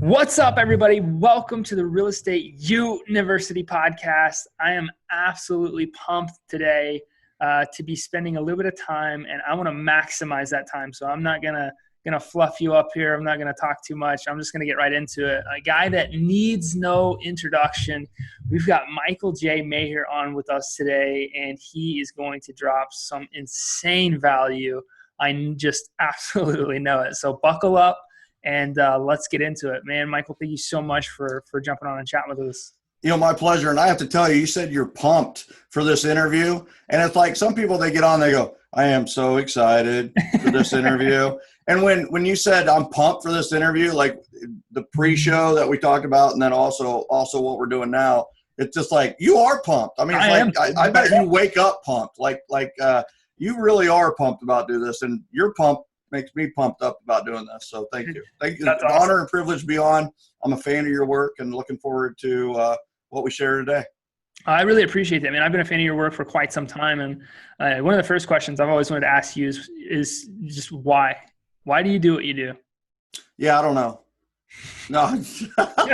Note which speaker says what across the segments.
Speaker 1: What's up, everybody? Welcome to the Real Estate University podcast. I am absolutely pumped today to be spending a little bit of time, and I want to maximize that time. So I'm not gonna fluff you up here. I'm not gonna talk too much. I'm just gonna get right into it. A guy that needs no introduction. We've got Michael J. Maher on with us today, and he is going to drop some insane value. I just absolutely know it. So buckle up. And let's get into it, man. Michael, thank you so much for jumping on and chatting with us.
Speaker 2: My pleasure. And I have to tell you, you said you're pumped for this interview. And it's like some people, they get on, they go, I am so excited for this interview. And when you said I'm pumped for this interview, like the pre-show that we talked about, and then also what we're doing now, it's just like, you are pumped. I mean, I bet you wake up pumped. Like you really are pumped about doing this, and you're pumped. Makes me pumped up about doing this. So thank you. Thank you. It's an honor and privilege to be on. I'm a fan of your work and looking forward to what we share today.
Speaker 1: I really appreciate that, man. I've been a fan of your work for quite some time. And one of the first questions I've always wanted to ask you is just why? Why do you do what you do?
Speaker 2: Yeah, I don't know. No.
Speaker 1: All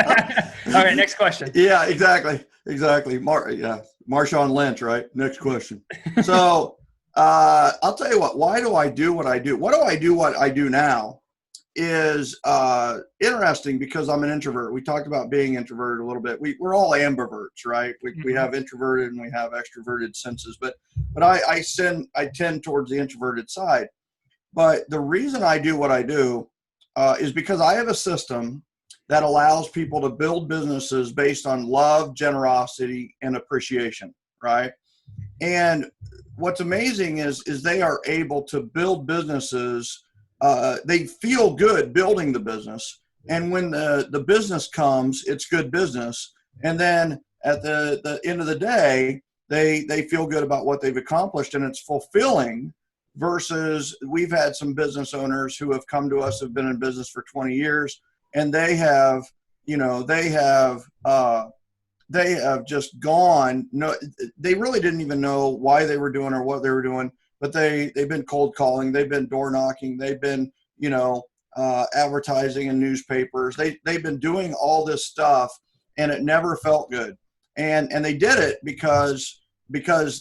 Speaker 1: right, next question.
Speaker 2: Yeah, exactly. Marshawn Lynch, right? Next question. So, I'll tell you what, why do I do what I do? What I do now is interesting because I'm an introvert. We talked about being introverted a little bit. We're all ambiverts, right? We have introverted and we have extroverted senses, but I tend towards the introverted side. But the reason I do what I do is because I have a system that allows people to build businesses based on love, generosity, and appreciation, right? And what's amazing is they are able to build businesses. They feel good building the business. And when the business comes, it's good business. And then at the end of the day, they feel good about what they've accomplished, and it's fulfilling. Versus we've had some business owners who have come to us, have been in business for 20 years, and they have just gone. No, they really didn't even know why they were doing or what they were doing, but they've been cold calling, they've been door knocking, they've been, advertising in newspapers. They've been doing all this stuff, and it never felt good. And they did it because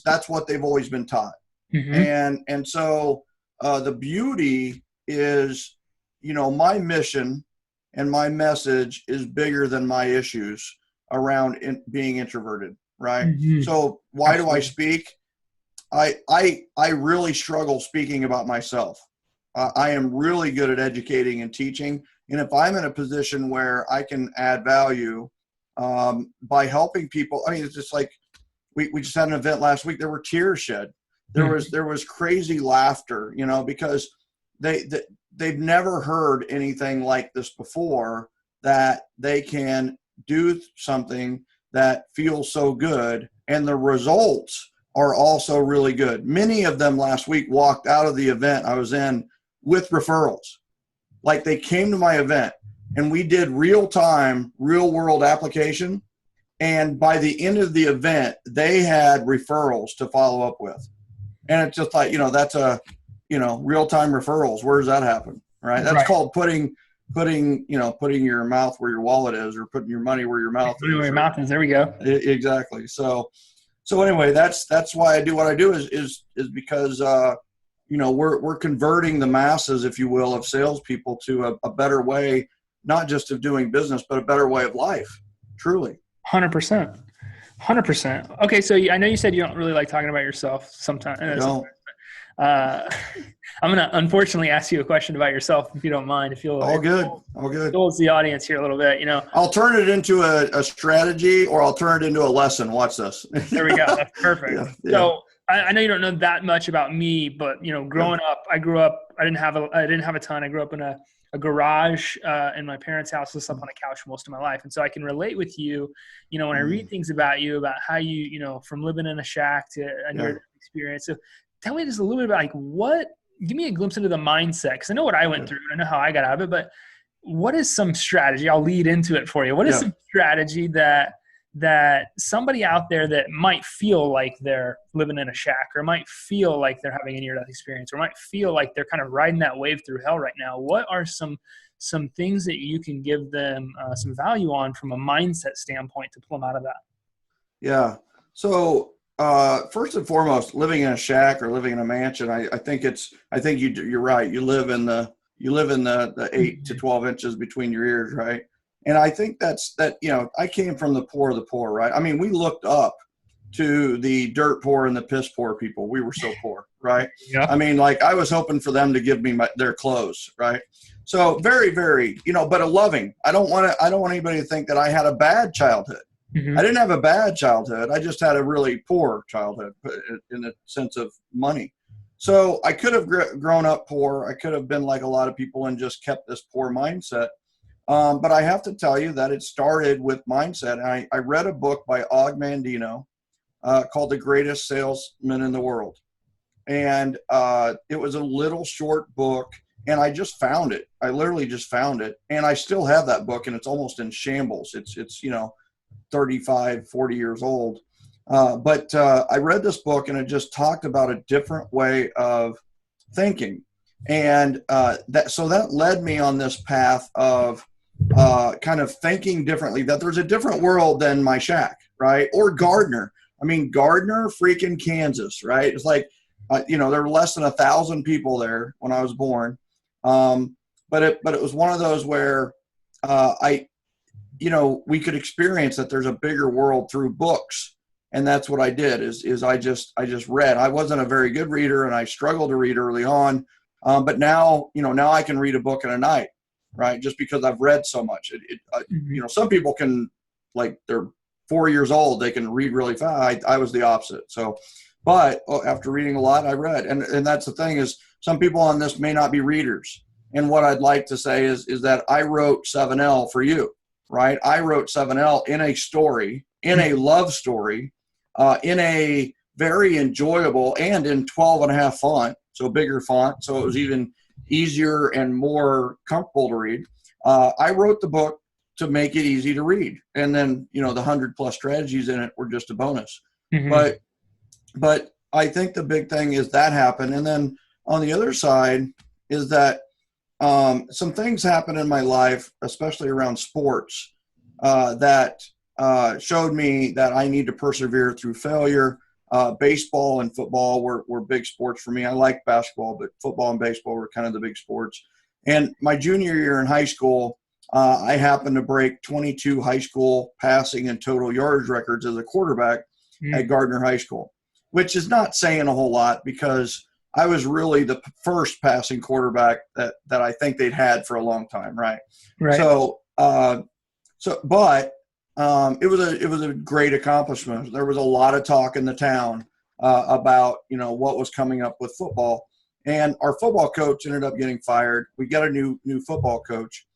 Speaker 2: that's what they've always been taught. Mm-hmm. And so the beauty is, my mission and my message is bigger than my issues around being introverted, right? Mm-hmm. So why do I speak? I really struggle speaking about myself. I am really good at educating and teaching. And if I'm in a position where I can add value by helping people, I mean, it's just like we just had an event last week. There were tears shed. There was crazy laughter, because they've never heard anything like this before, that they can do something that feels so good, and the results are also really good. Many of them last week walked out of the event I was in with referrals. Like, they came to my event and we did real world application. And by the end of the event, they had referrals to follow up with. And it's just like, that's real time referrals. Where does that happen? Right. That's called putting your mouth where your wallet is, or putting your money where your mouth is.
Speaker 1: Where your mouth is. There we go.
Speaker 2: Exactly. So anyway, that's why I do what I do is because, we're converting the masses, if you will, of salespeople to a better way, not just of doing business, but a better way of life. Truly.
Speaker 1: 100%. 100%. Okay. So I know you said you don't really like talking about yourself sometimes. I'm going to unfortunately ask you a question about yourself, if you don't mind. If you'll
Speaker 2: all good.
Speaker 1: Indulge the audience here a little bit,
Speaker 2: I'll turn it into a strategy, or I'll turn it into a lesson. Watch this.
Speaker 1: There we go. That's perfect. Yeah. So I know you don't know that much about me, but growing up, I didn't have a ton. I grew up in a garage in my parents' house. I slept on a couch most of my life, and so I can relate with you. When I read things about you, about how you from living in a shack to a near experience. So tell me just a little bit about give me a glimpse into the mindset, because I know what I went through. I know how I got out of it, but what is some strategy? I'll lead into it for you. What is some strategy that that somebody out there that might feel like they're living in a shack, or might feel like they're having a near-death experience, or might feel like they're kind of riding that wave through hell right now, what are some things that you can give them some value on from a mindset standpoint to pull them out of that?
Speaker 2: Yeah. So first and foremost, living in a shack or living in a mansion, I think you're right. You live in the 8 to 12 inches between your ears, right? And I think I came from the poor of the poor, right? I mean, we looked up to the dirt poor and the piss poor people. We were so poor, right?
Speaker 1: Yeah.
Speaker 2: I mean, like, I was hoping for them to give me their clothes, right? So very, very, but a loving. I don't want anybody to think that I had a bad childhood.
Speaker 1: Mm-hmm.
Speaker 2: I didn't have a bad childhood. I just had a really poor childhood in the sense of money. So I could have grown up poor. I could have been like a lot of people and just kept this poor mindset. But I have to tell you that it started with mindset. I read a book by Og Mandino called The Greatest Salesman in the World. And it was a little short book, and I just found it. I literally just found it. And I still have that book, and it's almost in shambles. It's 35, 40 years old. But I read this book, and it just talked about a different way of thinking. And that led me on this path of kind of thinking differently, that there's a different world than my shack, right? Or Gardner. I mean, Gardner, freaking Kansas, right? It's like, there were less than 1,000 people there when I was born. But it was one of those where we could experience that there's a bigger world through books. And that's what I did is I just read. I wasn't a very good reader, and I struggled to read early on. But now I can read a book in a night, right? Just because I've read so much. Some people can, like, they're 4 years old, they can read really fast. I was the opposite. So, but after reading a lot, I read. And that's the thing, is some people on this may not be readers. And what I'd like to say is that I wrote 7L for you, right? I wrote 7L in a story, in a love story, in a very enjoyable, and in 12.5 font, so bigger font. So it was even easier and more comfortable to read. I wrote the book to make it easy to read. And then, the 100+ strategies in it were just a bonus. Mm-hmm. But I think the big thing is that happened. And then on the other side is that some things happened in my life, especially around sports, that showed me that I need to persevere through failure. Baseball and football were big sports for me. I like basketball, but football and baseball were kind of the big sports. And my junior year in high school, I happened to break 22 high school passing and total yardage records as a quarterback at Gardner High School, which is not saying a whole lot, because I was really the first passing quarterback that I think they'd had for a long time. Right. So, but it was a great accomplishment. There was a lot of talk in the town about, what was coming up with football, and our football coach ended up getting fired. We got a new football coach.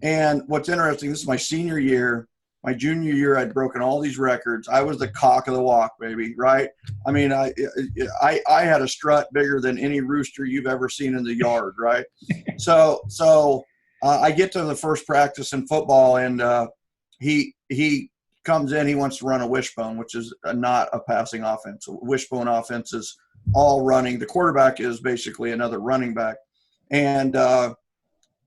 Speaker 2: And what's interesting, this is my senior year. My junior year, I'd broken all these records. I was the cock of the walk, baby, right? I mean, I had a strut bigger than any rooster you've ever seen in the yard, right? So I get to the first practice in football, and he comes in. He wants to run a wishbone, which is not a passing offense. A wishbone offense is all running. The quarterback is basically another running back. And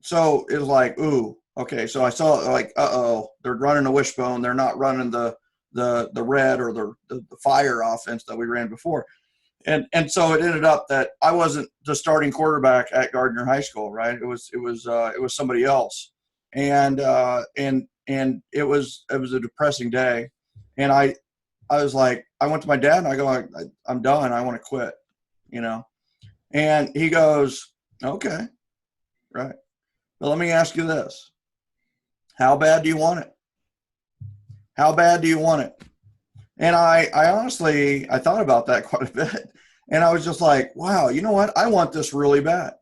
Speaker 2: so it was like, ooh, okay. So I saw, like, they're running a wishbone. They're not running the red or the fire offense that we ran before. And so it ended up that I wasn't the starting quarterback at Gardner High School, right? It was somebody else. And it was a depressing day. And I was like, I went to my dad and I go, I'm done. I want to quit, And he goes, okay, right. But let me ask you this. How bad do you want it? How bad do you want it? And I honestly, I thought about that quite a bit. And I was just like, wow, you know what? I want this really bad.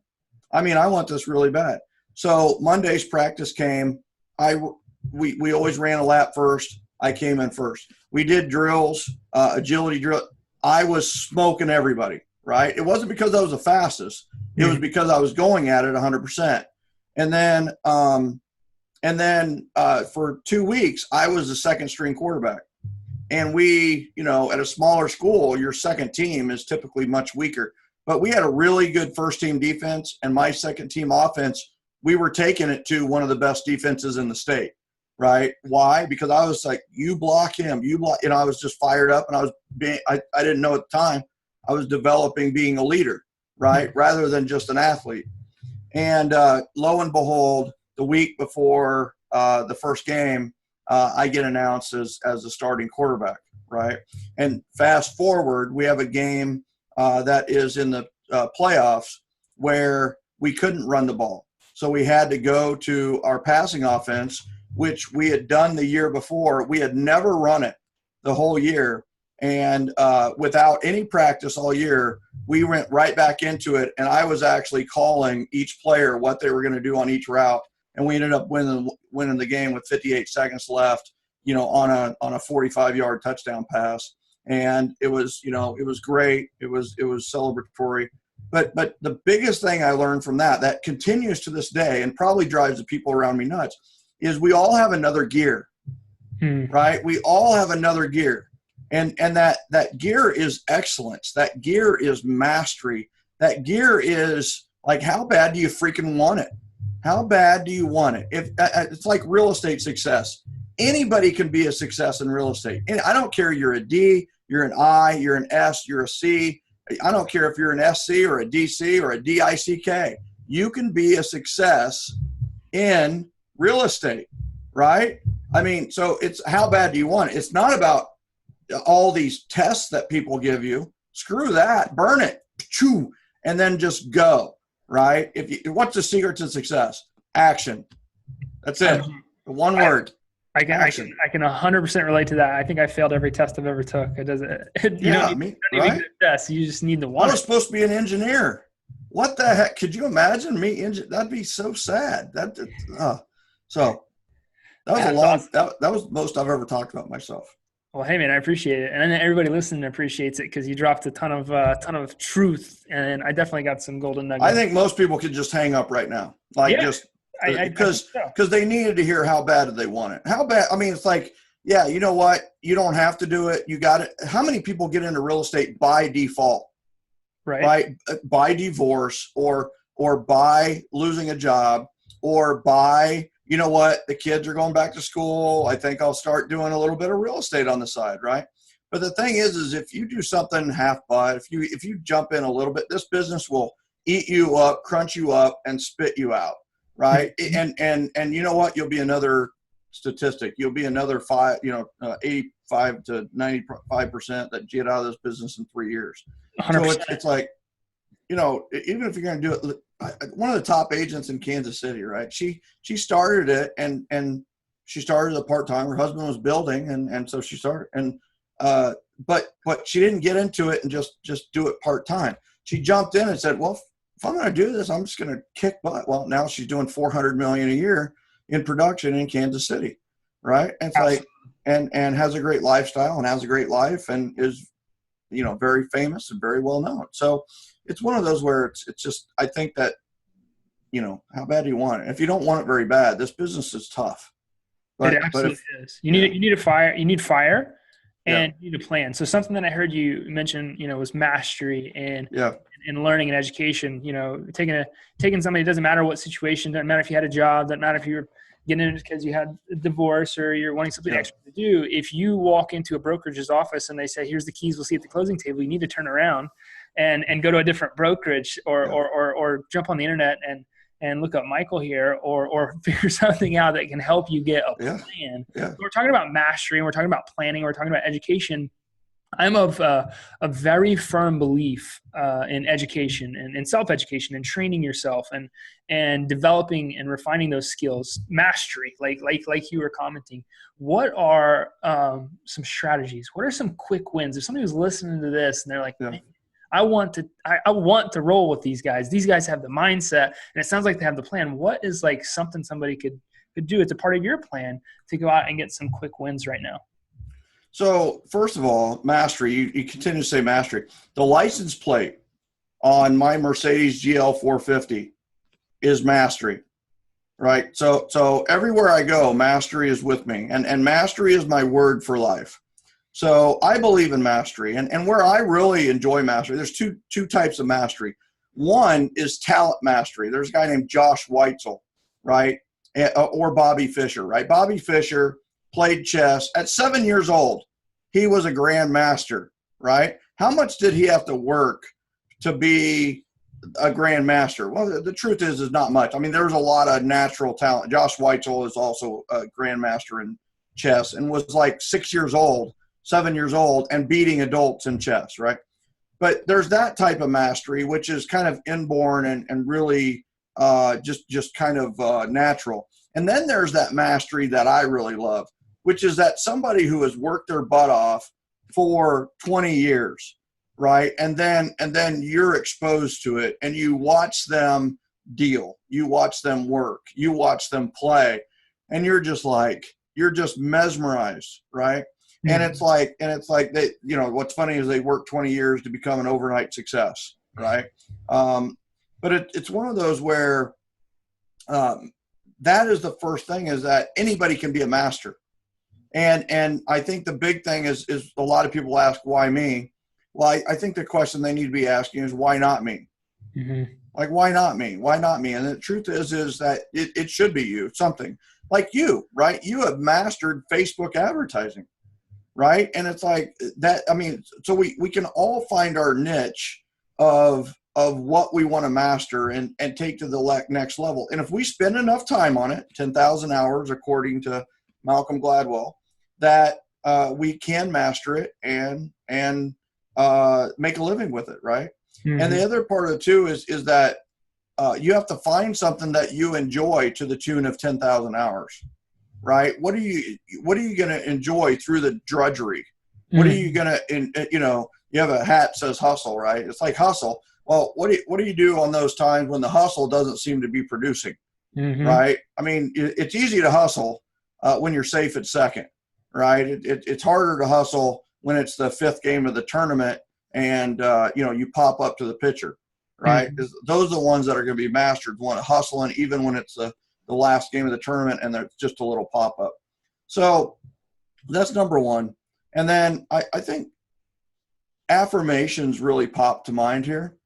Speaker 2: I want this really bad. So Monday's practice came. We always ran a lap first. I came in first. We did drills, agility drill. I was smoking everybody, right? It wasn't because I was the fastest. It was because I was going at it 100%. And then for 2 weeks, I was the second string quarterback. And we, at a smaller school, your second team is typically much weaker. But we had a really good first team defense, and my second team offense, we were taking it to one of the best defenses in the state, right? Why? Because I was like, you block him, you block, I was just fired up, and I didn't know at the time, I was developing being a leader, right? Rather than just an athlete. And lo and behold, the week before the first game, I get announced as a starting quarterback, right? And fast forward, we have a game that is in the playoffs where we couldn't run the ball. So we had to go to our passing offense, which we had done the year before. We had never run it the whole year. And without any practice all year, we went right back into it. And I was actually calling each player what they were going to do on each route. And we ended up winning the game with 58 seconds left, on a 45-yard touchdown pass. And it was great. It was celebratory. But the biggest thing I learned from that continues to this day and probably drives the people around me nuts is we all have another gear, right? We all have another gear. And that gear is excellence. That gear is mastery. That gear is like, how bad do you freaking want it? How bad do you want it? If it's like real estate success. Anybody can be a success in real estate. And I don't care you're a D, you're an I, you're an S, you're a C. I don't care if you're an SC or a DC or a DICK. You can be a success in real estate, right? I mean, so it's how bad do you want it? It's not about all these tests that people give you. Screw that. Burn it. And then just go, right? What's the secret to success? Action. That's it. One word.
Speaker 1: I can 100% relate to that. I think I failed every test I've ever took. It doesn't. You don't need a test. You just need the one.
Speaker 2: I was supposed to be an engineer. What the heck? Could you imagine me? That'd be so sad. So that was awesome. That was the most I've ever talked about myself.
Speaker 1: Well, hey man, I appreciate it, and everybody listening appreciates it because you dropped a ton of truth, and I definitely got some golden nuggets.
Speaker 2: I think most people could just hang up right now, because they needed to hear how bad they want it. How bad? I mean, it's like, yeah, you know what? You don't have to do it. You got it. How many people get into real estate by default? Right. By divorce or by losing a job or by, you know what, the kids are going back to school. I think I'll start doing a little bit of real estate on the side, right? But the thing is if you do something half-butt, if you jump in a little bit, this business will eat you up, crunch you up, and spit you out, right? And you know what? You'll be another statistic. You'll be another 85 to 95% that get out of this business in 3 years. 100%. So it's like, even if you're going to do it, one of the top agents in Kansas City, right? She started it and she started a part-time. Her husband was building. And so she started but she didn't get into it and just do it part-time. She jumped in and said, well, if I'm going to do this, I'm just going to kick butt. Well, now she's doing $400 million a year in production in Kansas City. Right. And it's like, and has a great lifestyle and has a great life and is, very famous and very well known. So it's one of those where it's just, I think that, how bad do you want it? If you don't want it very bad, this business is tough.
Speaker 1: It absolutely is. You need fire and you need a plan. So something that I heard you mention, was mastery and learning and education, taking somebody, it doesn't matter what situation, doesn't matter if you had a job, doesn't matter if you're getting in it because you had a divorce or you're wanting something extra to do. If you walk into a brokerage's office and they say, here's the keys, we'll see at the closing table, you need to turn around and go to a different brokerage or jump on the internet and look up Michael here or figure something out that can help you get a plan. Yeah. So we're talking about mastery and we're talking about planning. We're talking about education. I'm of a very firm belief in education and self-education and training yourself and developing and refining those skills, mastery, like you were commenting. What are some strategies? What are some quick wins? If somebody was listening to this and they're like, man, I want to roll with these guys. These guys have the mindset and it sounds like they have the plan. What is like something somebody could do? It's a part of your plan to go out and get some quick wins right now.
Speaker 2: So first of all, mastery, you continue to say mastery. The license plate on my Mercedes GL 450 is mastery, right? So everywhere I go, mastery is with me. And mastery is my word for life. So I believe in mastery, and where I really enjoy mastery, there's two types of mastery. One is talent mastery. There's a guy named Josh Weitzel, right? Or Bobby Fischer, right? Bobby Fischer played chess at 7 years old. He was a grandmaster, right? How much did he have to work to be a grandmaster? Well, the truth is not much. I mean, there's a lot of natural talent. Josh Weitzel is also a grandmaster in chess and was like 6 years old, 7 years old, and beating adults in chess, right? But there's that type of mastery, which is kind of inborn and really just kind of natural. And then there's that mastery that I really love, which is that somebody who has worked their butt off for 20 years, right? And then you're exposed to it and you watch them deal, you watch them work, you watch them play, and you're just mesmerized, right? And it's like they, what's funny is they work 20 years to become an overnight success, right? But it's one of those where that is the first thing, is that anybody can be a master. And I think the big thing is a lot of people ask, why me? Well, I think the question they need to be asking is, why not me? Mm-hmm. Like, why not me? Why not me? And the truth is that it should be you, something like you, right? You have mastered Facebook advertising, right? And it's like that. I mean, so we can all find our niche of what we want to master and take to the next level. And if we spend enough time on it, 10,000 hours, according to Malcolm Gladwell, that we can master it and make a living with it, right? Mm-hmm. And the other part of it too is that you have to find something that you enjoy to the tune of 10,000 hours, right? What are you going to enjoy through the drudgery? Mm-hmm. What are you going to, you have a hat that says hustle, right? It's like hustle. Well, what do you do on those times when the hustle doesn't seem to be producing, mm-hmm. right? I mean, it's easy to hustle when you're safe at second, right? It's harder to hustle when it's the fifth game of the tournament and, you pop up to the pitcher, right? Mm-hmm. Those are the ones that are going to be mastered, want to hustle, and even when it's the last game of the tournament and there's just a little pop up. So that's number one. And then I think affirmations really pop to mind here.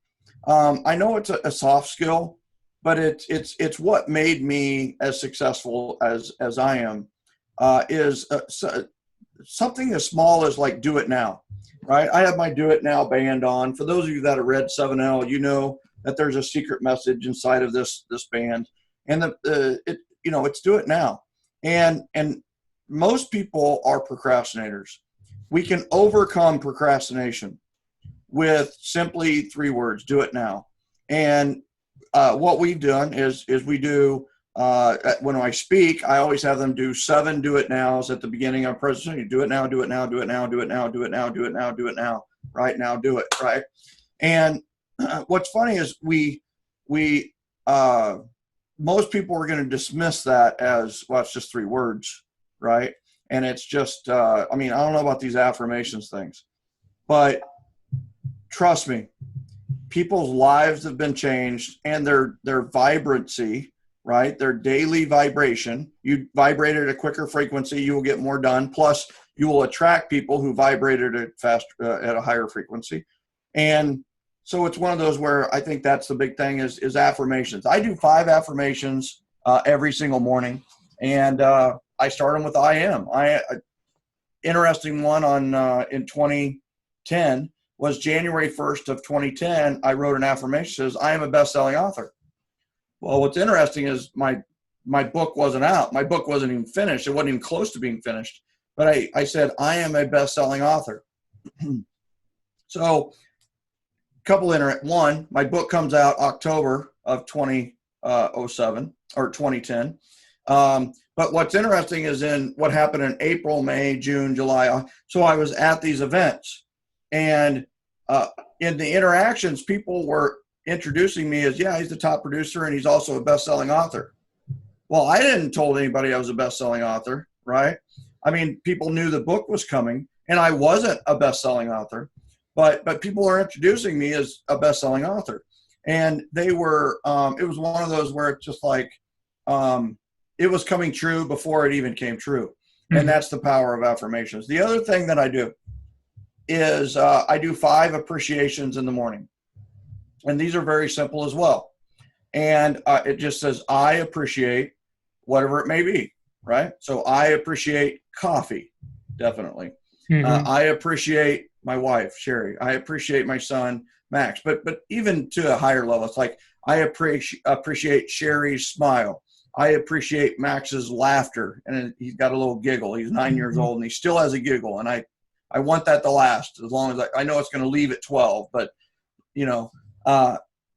Speaker 2: I know it's a soft skill, but it's what made me as successful as I am, is something as small as like do it now, right? I have my do it now band on. For those of you that have read 7L, you know that there's a secret message inside of this band, and it's do it now. And most people are procrastinators. We can overcome procrastination with simply 3 words: do it now. And what we've done is we do, when I speak, I always have them do 7 do it nows at the beginning of a presentation. Do it now, do it now, do it now, do it now, do it now, do it now, do it now, right now, do it, right? And what's funny is we most people are going to dismiss that as, well, it's just 3 words, right? And it's just, I don't know about these affirmations things, but trust me, people's lives have been changed, and their vibrancy, right? Their daily vibration. You vibrate at a quicker frequency, you will get more done. Plus, you will attract people who vibrated at a higher frequency. And so it's one of those where I think that's the big thing is affirmations. I do 5 affirmations every single morning, and I start them with I am. Interesting one in 2010 was January 1st of 2010. I wrote an affirmation that says, I am a best-selling author. Well, what's interesting is my book wasn't out. My book wasn't even finished. It wasn't even close to being finished. But I said, I am a best-selling author. So one, my book comes out October of 2007 or 2010. But what's interesting is in what happened in April, May, June, July. So I was at these events, and in the interactions, people were introducing me as, yeah, he's the top producer and he's also a best-selling author. Well, I didn't told anybody I was a best-selling author, right? I mean, people knew the book was coming, and I wasn't a best-selling author, but people are introducing me as a best-selling author. And they were, it was one of those where it's just like, it was coming true before it even came true. And that's the power of affirmations. The other thing that I do is I do 5 appreciations in the morning. And these are very simple as well. And it just says, I appreciate whatever it may be, right? So I appreciate coffee, definitely. I appreciate my wife, Sherry. I appreciate my son, Max. But even to a higher level, it's like I appreciate Sherry's smile. I appreciate Max's laughter. And he's got a little giggle. He's 9 years old and he still has a giggle. And I want that to last as long as I know it's going to leave at 12, but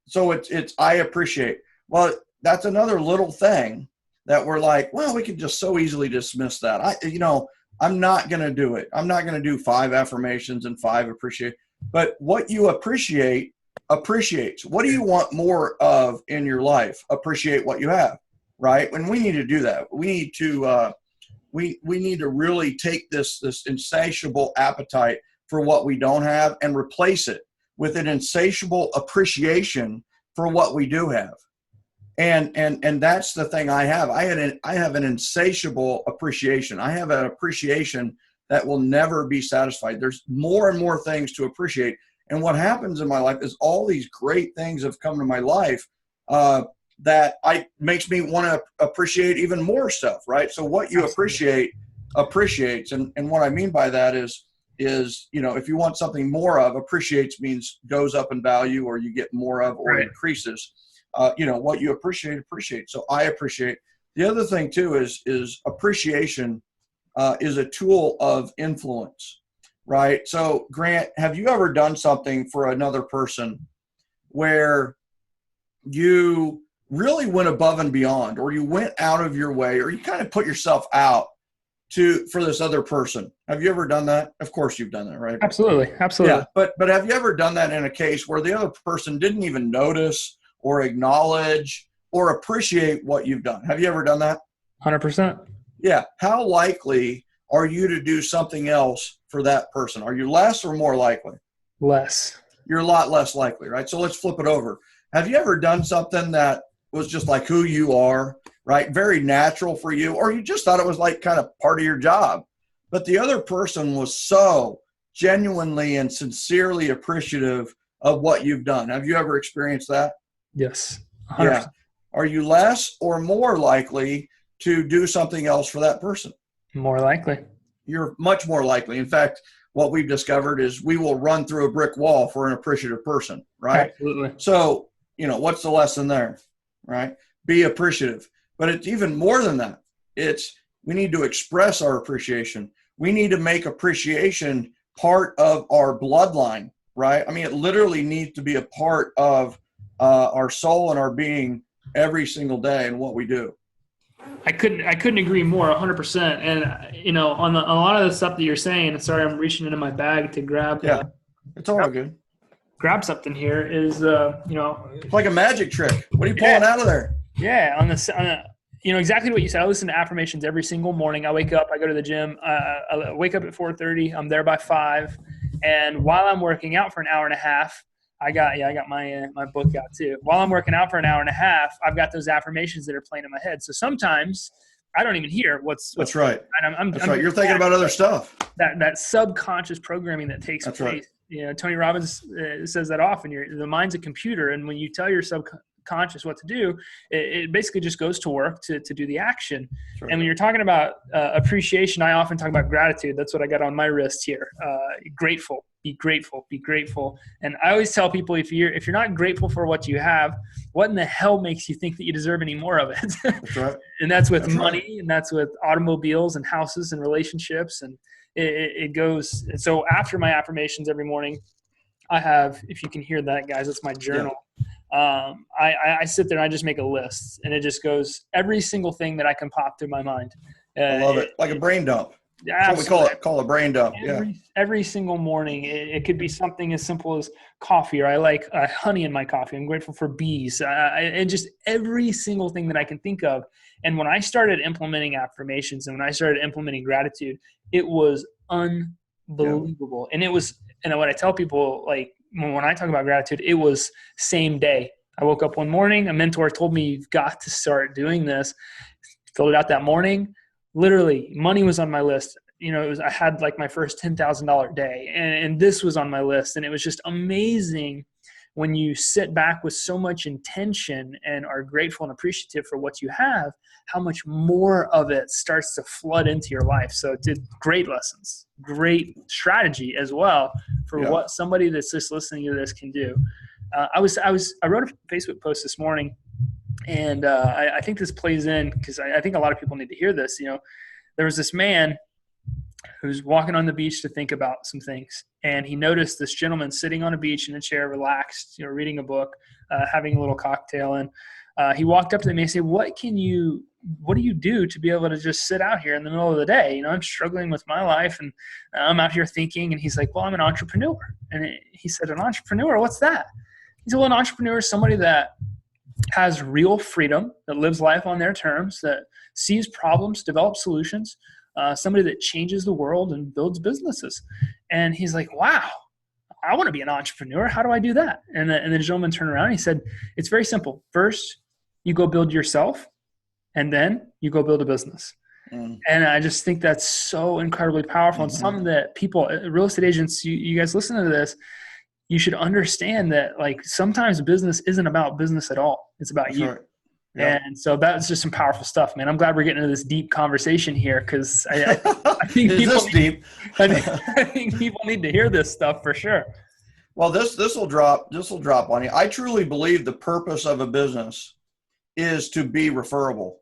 Speaker 2: so it's, I appreciate. Well, that's another little thing that we're like, well, we could just so easily dismiss that. I'm not going to do it. I'm not going to do 5 affirmations and 5 appreciate, but what you appreciate appreciates. What do you want more of in your life? Appreciate what you have, right? And we need to do that. We need to, we need to really take this insatiable appetite for what we don't have and replace it with an insatiable appreciation for what we do have. And that's the thing I have. I have an insatiable appreciation. I have an appreciation that will never be satisfied. There's more and more things to appreciate. And what happens in my life is all these great things have come to my life that makes me want to appreciate even more stuff, right? So what you appreciate appreciates. And what I mean by that is, if you want something more of, appreciates means goes up in value or you get more of or increases. What you appreciate. So I appreciate. The other thing too is appreciation is a tool of influence, right? So Grant, have you ever done something for another person where you really went above and beyond, or you went out of your way, or you kind of put yourself out for this other person? Have you ever done that? Of course you've done that, right?
Speaker 1: Absolutely.
Speaker 2: Yeah, but have you ever done that in a case where the other person didn't even notice or acknowledge or appreciate what you've done? Have you ever done that?
Speaker 1: 100%.
Speaker 2: Yeah. How likely are you to do something else for that person? Are you less or more likely?
Speaker 1: Less.
Speaker 2: You're a lot less likely, right? So let's flip it over. Have you ever done something that was just like who you are, right? Very natural for you, or you just thought it was like kind of part of your job, but the other person was so genuinely and sincerely appreciative of what you've done? Have you ever experienced that?
Speaker 1: Yes.
Speaker 2: 100%. Yeah. Are you less or more likely to do something else for that person?
Speaker 1: More likely.
Speaker 2: You're much more likely. In fact, what we've discovered is we will run through a brick wall for an appreciative person, right?
Speaker 1: Absolutely.
Speaker 2: So, what's the lesson there, right? Be appreciative. But it's even more than that. We need to express our appreciation. We need to make appreciation part of our bloodline, right? I mean, it literally needs to be a part of our soul and our being every single day in what we do.
Speaker 1: I couldn't agree more, 100%. And on a lot of the stuff that you're saying, sorry, I'm reaching into my bag to grab.
Speaker 2: Yeah, it's all good.
Speaker 1: Grab something here. Is
Speaker 2: it's like a magic trick. What are you pulling out of there?
Speaker 1: Yeah, on exactly what you said. I listen to affirmations every single morning. I wake up, I go to the gym. I wake up at 4:30. I'm there by 5, and while I'm working out for an hour and a half, I got my book out too. While I'm working out for an hour and a half, I've got those affirmations that are playing in my head. So sometimes I don't even hear what's
Speaker 2: That's right.
Speaker 1: That's
Speaker 2: right. You're thinking about other stuff.
Speaker 1: That subconscious programming that takes
Speaker 2: That's
Speaker 1: place.
Speaker 2: Right.
Speaker 1: Tony Robbins says that often. The mind's a computer, and when you tell your subconscious what to do, it basically just goes to work to do the action. Right. And when you're talking about appreciation, I often talk about gratitude. That's what I got on my wrist here. Grateful. Be grateful. Be grateful. And I always tell people, if you're not grateful for what you have, what in the hell makes you think that you deserve any more of it?
Speaker 2: That's right.
Speaker 1: And that's with money, and that's with automobiles and houses and relationships, and it goes. So after my affirmations every morning, I have, if you can hear that, guys, it's my journal. Yeah. I sit there and I just make a list, and it just goes every single thing that I can pop through my mind.
Speaker 2: I love it. Like a brain dump.
Speaker 1: That's
Speaker 2: what we call a brain dump.
Speaker 1: Every single morning, it could be something as simple as coffee, or I like honey in my coffee. I'm grateful for bees, and just every single thing that I can think of. And when I started implementing affirmations and when I started implementing gratitude, it was unbelievable. Yeah. And what I tell people, like when I talk about gratitude, it was same day. I woke up one morning, a mentor told me, you've got to start doing this. Filled it out that morning. literally money was on my list. I had like my first $10,000 day, and this was on my list. And it was just amazing when you sit back with so much intention and are grateful and appreciative for what you have, how much more of it starts to flood into your life. So great lessons, great strategy as well for what somebody that's just listening to this can do. I wrote a Facebook post this morning, and I think this plays in because I think a lot of people need to hear this. There was this man who's walking on the beach to think about some things. And he noticed this gentleman sitting on a beach in a chair, relaxed, reading a book, having a little cocktail. And he walked up to him and he said, what do you do to be able to just sit out here in the middle of the day? I'm struggling with my life and I'm out here thinking. And he's like, well, I'm an entrepreneur. And he said, an entrepreneur? What's that? He said, well, an entrepreneur is somebody that has real freedom, that lives life on their terms, that sees problems, develops solutions, somebody that changes the world and builds businesses. And he's like, wow, I want to be an entrepreneur. How do I do that? And the gentleman turned around and he said, it's very simple. First, you go build yourself, and then you go build a business. And I just think that's so incredibly powerful. And something that people, real estate agents, you guys listen to this, you should understand that like sometimes business isn't about business at all. It's about you. Right. Yeah. And so that's just some powerful stuff, man. I'm glad we're getting into this deep conversation here because I think I think people need to hear this stuff for sure.
Speaker 2: Well, this will drop on you. I truly believe the purpose of a business is to be referable.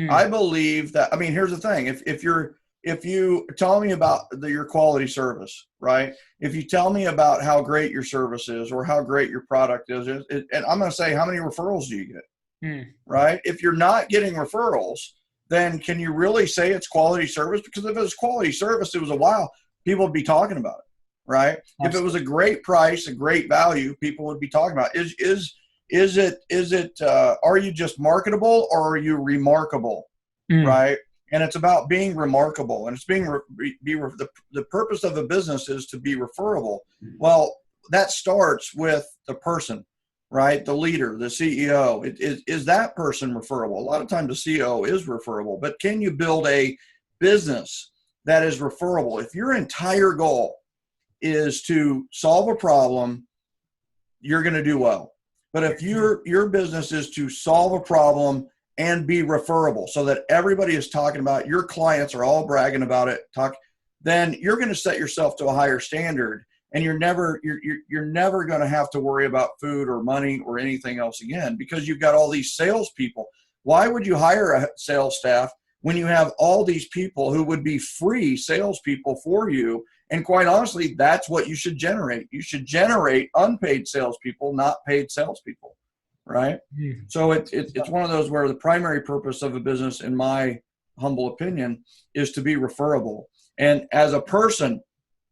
Speaker 2: I believe that. I mean, here's the thing: if you tell me about your quality service, right? If you tell me about how great your service is or how great your product is, and I'm going to say, how many referrals do you get? Right? If you're not getting referrals, then can you really say it's quality service? Because if it was quality service, it was a while, people would be talking about it, right? Absolutely. If it was a great price, a great value, people would be talking about it. Is it are you just marketable or are you remarkable, right? And it's about being remarkable, and it's the purpose of a business is to be referable. Well, that starts with the person. Right? The leader, the CEO, is that person referable? A lot of times the CEO is referable, but can you build a business that is referable? If your entire goal is to solve a problem, you're going to do well. But if your business is to solve a problem and be referable so that everybody is talking about it, your clients are all bragging about it, then you're going to set yourself to a higher standard. And you're never going to have to worry about food or money or anything else again because you've got all these salespeople. Why would you hire a sales staff when you have all these people who would be free salespeople for you? And quite honestly, that's what you should generate. You should generate unpaid salespeople, not paid salespeople, right? So it's one of those where the primary purpose of a business, in my humble opinion, is to be referable. And as a person,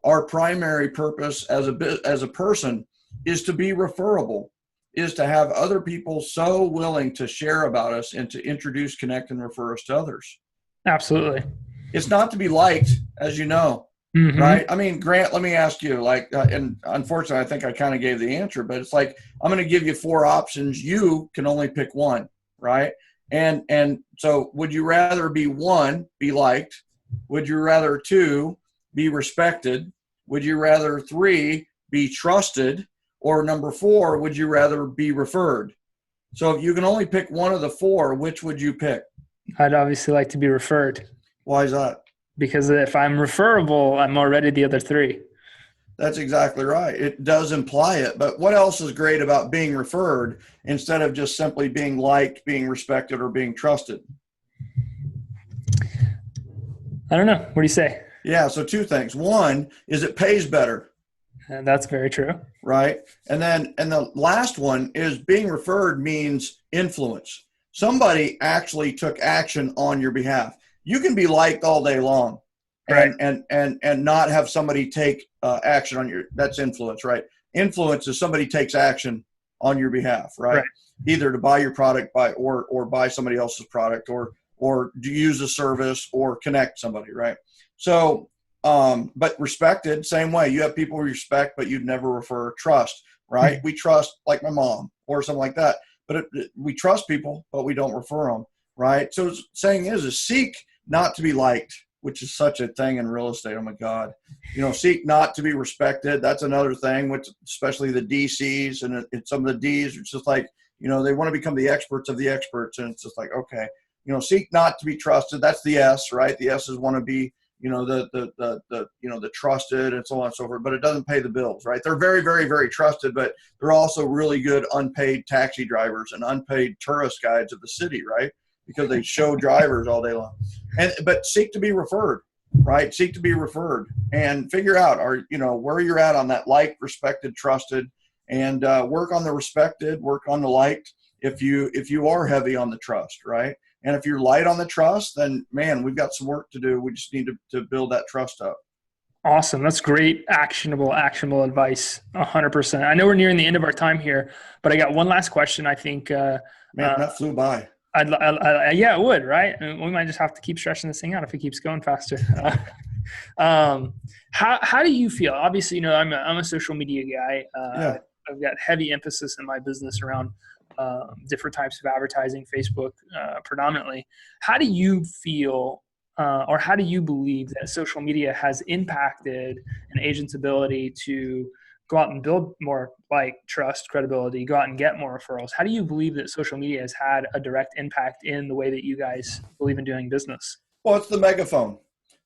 Speaker 2: our primary purpose as a person is to be referable, is to have other people so willing to share about us and to introduce, connect, and refer us to others.
Speaker 1: Absolutely.
Speaker 2: It's not to be liked, as you know, right? I mean, Grant, let me ask you, and unfortunately, I think I kind of gave the answer, but it's like, I'm going to give you 4 options. You can only pick one, right? And so would you rather be 1, be liked? Would you rather 2, be respected? Would you rather 3, be trusted? Or number 4, would you rather be referred? So if you can only pick one of the 4, which would you pick?
Speaker 1: I'd obviously like to be referred.
Speaker 2: Why is that?
Speaker 1: Because if I'm referable, I'm already the other 3.
Speaker 2: That's exactly right. It does imply it. But what else is great about being referred instead of just simply being liked, being respected, or being trusted?
Speaker 1: I don't know. What do you say?
Speaker 2: Yeah, so 2 things. 1 is it pays better.
Speaker 1: And that's very true.
Speaker 2: Right? And the last one is being referred means influence. Somebody actually took action on your behalf. You can be liked all day long and not have somebody take action on that's influence, right? Influence is somebody takes action on your behalf, right? Either to buy your product or buy somebody else's product or to use a service or connect somebody, right? So, but respected, same way. You have people we respect, but you'd never refer. Trust, right? We trust, like my mom or something like that. But we trust people, but we don't refer them, right? So saying is seek not to be liked, which is such a thing in real estate. Oh my God. Seek not to be respected. That's another thing, which especially the DCs and some of the Ds, it's just like, they want to become the experts of the experts. And it's just like, okay, seek not to be trusted. That's the S, right? The S's want to be, the trusted and so on and so forth, but it doesn't pay the bills, right? They're very, very, very trusted, but they're also really good unpaid taxi drivers and unpaid tourist guides of the city, right? Because they show drivers all day long. But seek to be referred, right? Seek to be referred and figure out, where you're at on that liked, respected, trusted, and work on the respected, work on the liked. If you are heavy on the trust, right? And if you're light on the trust, then man, we've got some work to do. We just need to build that trust up.
Speaker 1: Awesome. That's great. Actionable advice. 100%. I know we're nearing the end of our time here, but I got one last question. I think,
Speaker 2: man, that flew by.
Speaker 1: Yeah, it would, right? And we might just have to keep stretching this thing out if it keeps going faster. How do you feel? Obviously, I'm a social media guy. I've got heavy emphasis in my business around different types of advertising, Facebook predominantly. How do you feel, or how do you believe that social media has impacted an agent's ability to go out and build more trust, credibility, go out and get more referrals? How do you believe that social media has had a direct impact in the way that you guys believe in doing business?
Speaker 2: Well, it's the megaphone,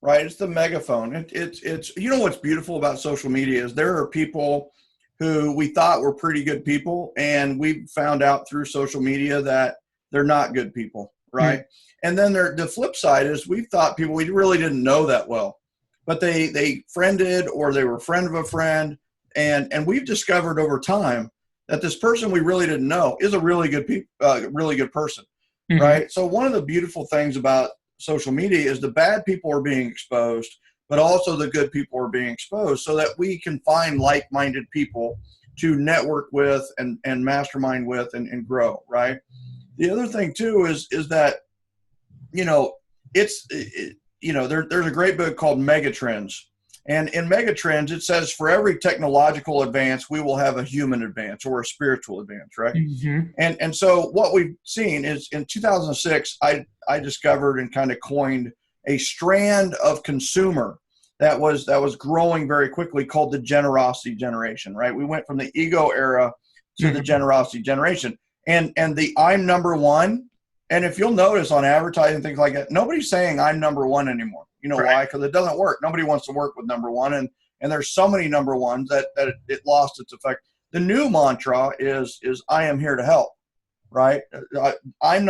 Speaker 2: right? It's the megaphone. It's what's beautiful about social media is there are people who we thought were pretty good people, and we found out through social media that they're not good people, right? And then the flip side is we thought people we really didn't know that well, but they friended or they were a friend of a friend. And we've discovered over time that this person we really didn't know is a really good person, right? So one of the beautiful things about social media is the bad people are being exposed, but also the good people are being exposed so that we can find like-minded people to network with and mastermind with and grow, right? The other thing too is that, there's a great book called Megatrends. And in Megatrends, it says for every technological advance, we will have a human advance or a spiritual advance, right? And so what we've seen is in 2006, I discovered and kind of coined a strand of consumer that was growing very quickly called the generosity generation, right? We went from the ego era to the generosity generation. And the I'm number one. And if you'll notice on advertising, things like that, nobody's saying I'm number one anymore. You know why? Because it doesn't work. Nobody wants to work with number one. And there's so many number ones that it lost its effect. The new mantra is I am here to help, right? I'm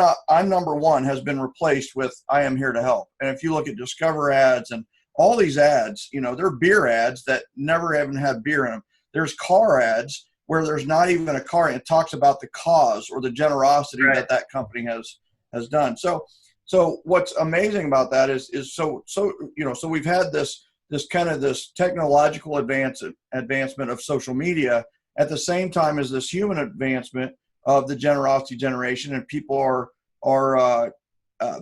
Speaker 2: number one has been replaced with I am here to help. And if you look at Discover ads and all these ads, they're beer ads that never even have beer in them. There's car ads where there's not even a car. It talks about the cause or the generosity that company has done. So what's amazing about that is so we've had this technological advancement of social media at the same time as this human advancement of the generosity generation, and people are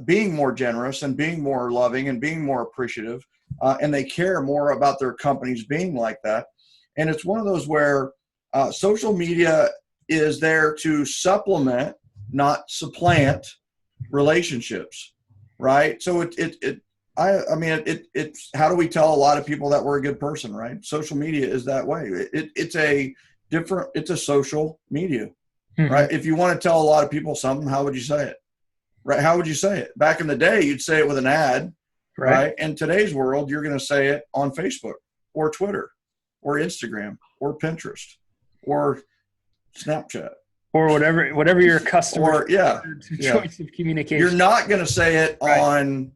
Speaker 2: being more generous and being more loving and being more appreciative, and they care more about their companies being like that. And it's one of those where social media is there to supplement, not supplant relationships, right? So it's how do we tell a lot of people that we're a good person, right? Social media is that way. It's a social media, right? If you want to tell a lot of people something, how would you say it, right? How would you say it? Back in the day, you'd say it with an ad, right? In today's world, you're going to say it on Facebook or Twitter or Instagram or Pinterest or Snapchat.
Speaker 1: Or whatever your customer choice of communication.
Speaker 2: You're not going to say it on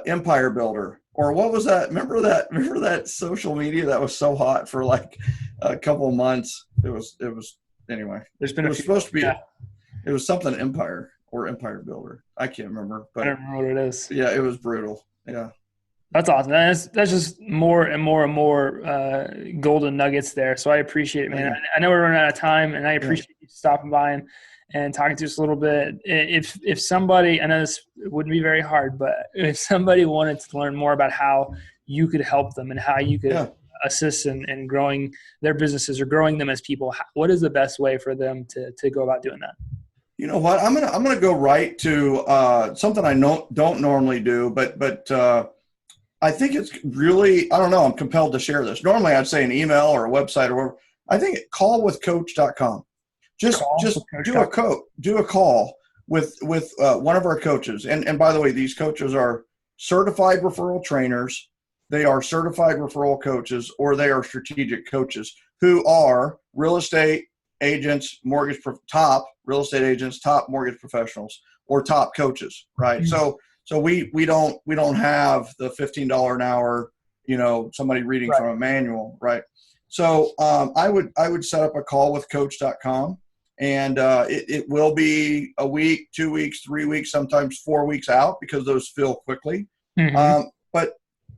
Speaker 2: Empire Builder or what was that? Remember that social media that was so hot for like a couple of months? It was anyway. It was supposed to be. Yeah. It was something Empire or Empire Builder. I can't remember, but
Speaker 1: I don't remember what it is.
Speaker 2: Yeah, it was brutal. Yeah.
Speaker 1: That's awesome. That's just more and more and more golden nuggets there. So I appreciate it, man. I know we're running out of time, and I appreciate you stopping by and talking to us a little bit. If somebody, I know this wouldn't be very hard, but if somebody wanted to learn more about how you could help them and how you could assist in growing their businesses or growing them as people, what is the best way for them to go about doing that?
Speaker 2: You know what? I'm gonna go right to something I don't normally do, but I think it's really, I don't know, I'm compelled to share this. Normally I'd say an email or a website or whatever. I think callwithcoach.com. Just do a call with one of our coaches. And by the way, these coaches are certified referral trainers. They are certified referral coaches, or they are strategic coaches who are real estate agents, top real estate agents, top mortgage professionals, or top coaches, right?
Speaker 1: Mm-hmm.
Speaker 2: So we don't have the $15 an hour, somebody reading
Speaker 1: Right.
Speaker 2: from a manual, right? So I would set up a call with coach.com, and it will be a week, 2 weeks, 3 weeks, sometimes 4 weeks out, because those fill quickly.
Speaker 1: Mm-hmm.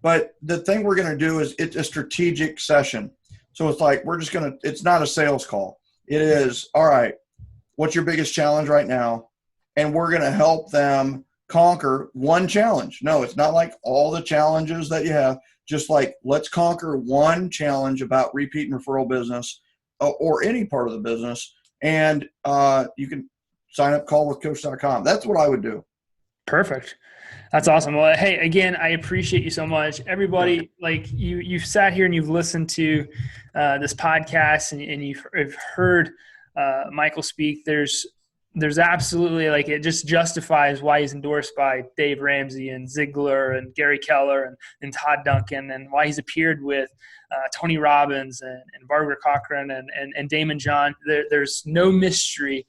Speaker 2: But the thing we're going to do is it's a strategic session. So it's like, it's not a sales call. It is, all right, what's your biggest challenge right now? And we're going to help them conquer one challenge. No, it's not like all the challenges that you have. Just like, let's conquer one challenge about repeat and referral business, or any part of the business. And you can sign up callwithcoach.com. That's what I would do.
Speaker 1: Perfect. That's awesome. Well, hey, again, I appreciate you so much. Everybody, like you've sat here and you've listened to this podcast, and you've heard Michael speak. There's absolutely, like, it just justifies why he's endorsed by Dave Ramsey and Ziegler and Gary Keller and Todd Duncan, and why he's appeared with Tony Robbins and Barbara Cochran and Damon John. There's no mystery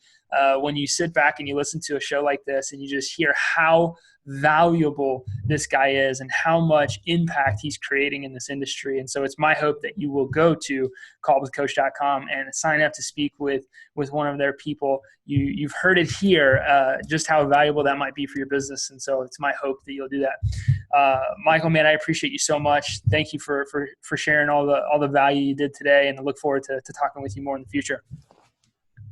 Speaker 1: when you sit back and you listen to a show like this, and you just hear how valuable this guy is and how much impact he's creating in this industry. And so it's my hope that you will go to callwithcoach.com and sign up to speak with one of their people. You've heard it here, just how valuable that might be for your business. And so it's my hope that you'll do that. Michael, man, I appreciate you so much. Thank you for sharing all the value you did today, and I look forward to talking with you more in the future.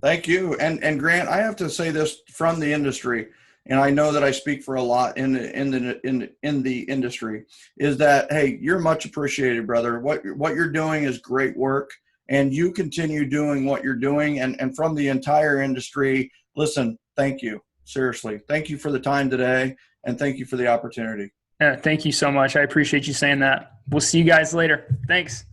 Speaker 2: Thank you. And Grant, I have to say this from the industry, and I know that I speak for a lot in the industry, is that, hey, you're much appreciated, brother. What you're doing is great work, and you continue doing what you're doing. And from the entire industry, listen, thank you. Seriously. Thank you for the time today, and thank you for the opportunity.
Speaker 1: Yeah, thank you so much. I appreciate you saying that. We'll see you guys later. Thanks.